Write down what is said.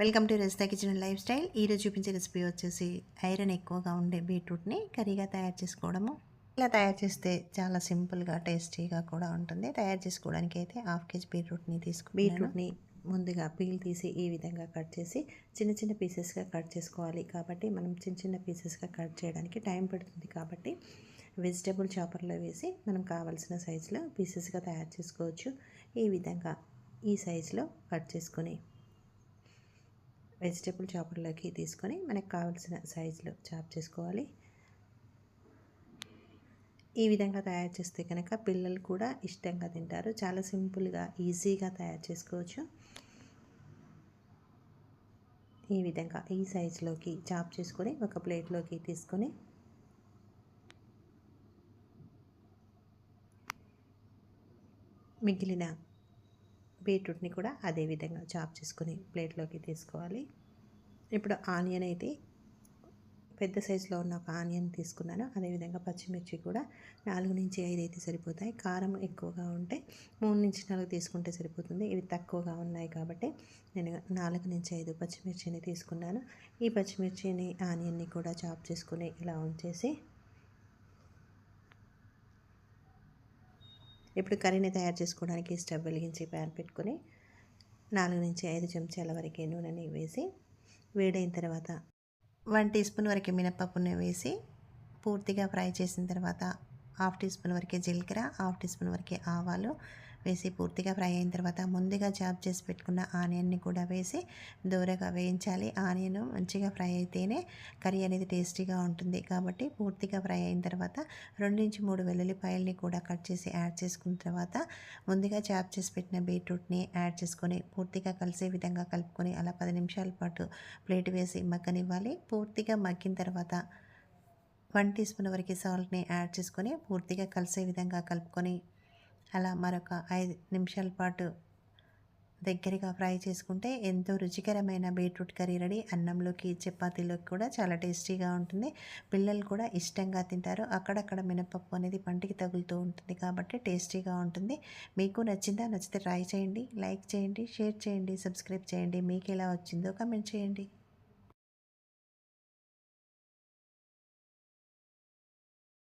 Welcome to రెసితా kitchen and lifestyle. ఈరోజు చూపించే రెసిపీ వచ్చేసి ఐరన్ ఎక్కువగా ఉండే బీట్రూట్ని కర్రీగా తయారు చేసుకోవడము. ఇలా తయారు చేస్తే చాలా సింపుల్గా టేస్టీగా కూడా ఉంటుంది. తయారు చేసుకోవడానికి అయితే 1/2 kg బీట్రూట్ని బీట్రూట్ని ముందుగా పీల్ తీసి ఈ విధంగా కట్ చేసి చిన్న చిన్న పీసెస్గా కట్ చేసుకోవాలి. కాబట్టి మనం చిన్న చిన్న పీసెస్గా కట్ చేయడానికి టైం పడుతుంది. కాబట్టి వెజిటేబుల్ చాపర్లో వేసి మనం కావాల్సిన సైజులో పీసెస్గా తయారు చేసుకోవచ్చు. ఈ విధంగా ఈ సైజులో కట్ చేసుకొని వెజిటేబుల్ చాపర్లోకి తీసుకొని మనకు కావాల్సిన సైజులో చాప్ చేసుకోవాలి. ఈ విధంగా తయారు చేస్తే కనుక పిల్లలు కూడా ఇష్టంగా తింటారు. చాలా సింపుల్గా ఈజీగా తయారు చేసుకోవచ్చు. ఈ విధంగా ఈ సైజులోకి చాప్ చేసుకొని ఒక ప్లేట్లోకి తీసుకొని మిగిలిన బీట్రూట్ని కూడా అదే విధంగా చాప్ చేసుకొని ప్లేట్లోకి తీసుకోవాలి. ఇప్పుడు ఆనియన్ అయితే పెద్ద సైజులో ఉన్న ఒక ఆనియన్ తీసుకున్నాను. అదేవిధంగా పచ్చిమిర్చి కూడా 4 నుంచి 5 అయితే సరిపోతాయి. కారం ఎక్కువగా ఉంటే 3 నుంచి 4 తీసుకుంటే సరిపోతుంది. ఇవి తక్కువగా ఉన్నాయి కాబట్టి నేను 4 నుంచి 5 పచ్చిమిర్చిని తీసుకున్నాను. ఈ పచ్చిమిర్చిని ఆనియన్ని కూడా చాప్ చేసుకుని ఇలా ఉంచేసి ఇప్పుడు కర్రీని తయారు చేసుకోవడానికి స్టవ్ వెలిగించి ప్యాన్ పెట్టుకొని 4 నుంచి 5 చెంచాల వరకు నూనెని వేసి వేడైన తర్వాత 1 టీ స్పూన్ వరకు మినపప్పుని వేసి పూర్తిగా ఫ్రై చేసిన తర్వాత 1/2 టీ స్పూన్ వరకు జీలకర్ర, 1/2 టీ స్పూన్ వరకు ఆవాలు వేసి పూర్తిగా ఫ్రై అయిన తర్వాత ముందుగా చాప్ చేసి పెట్టుకున్న ఆనియన్ని కూడా వేసి దూరగా వేయించాలి. ఆనియన్ మంచిగా ఫ్రై అయితేనే కర్రీ అనేది టేస్టీగా ఉంటుంది. కాబట్టి పూర్తిగా ఫ్రై అయిన తర్వాత 2 నుంచి 3 వెల్లుల్లిపాయల్ని కూడా కట్ చేసి యాడ్ చేసుకున్న తర్వాత ముందుగా చాప్ చేసి పెట్టిన బీట్రూట్ని యాడ్ చేసుకొని పూర్తిగా కలిసే విధంగా కలుపుకొని అలా 10 నిమిషాల పాటు ప్లేట్ వేసి మగ్గనివ్వాలి. పూర్తిగా మగ్గిన తర్వాత 1 టీ స్పూన్ వరకు సాల్ట్ని యాడ్ చేసుకొని పూర్తిగా కలిసే విధంగా కలుపుకొని అలా మరొక 5 నిమిషాల పాటు దగ్గరగా ఫ్రై చేసుకుంటే ఎంతో రుచికరమైన బీట్రూట్ కర్రీ రెడీ. అన్నంలోకి చపాతీలోకి కూడా చాలా టేస్టీగా ఉంటుంది. పిల్లలు కూడా ఇష్టంగా తింటారు. అక్కడక్కడ మినపప్పు అనేది పంటికి తగులుతూ ఉంటుంది కాబట్టి టేస్టీగా ఉంటుంది. మీకు నచ్చిందా? నచ్చితే ట్రై చేయండి, లైక్ చేయండి, షేర్ చేయండి, సబ్స్క్రైబ్ చేయండి. మీకు ఎలా వచ్చిందో కామెంట్ చేయండి.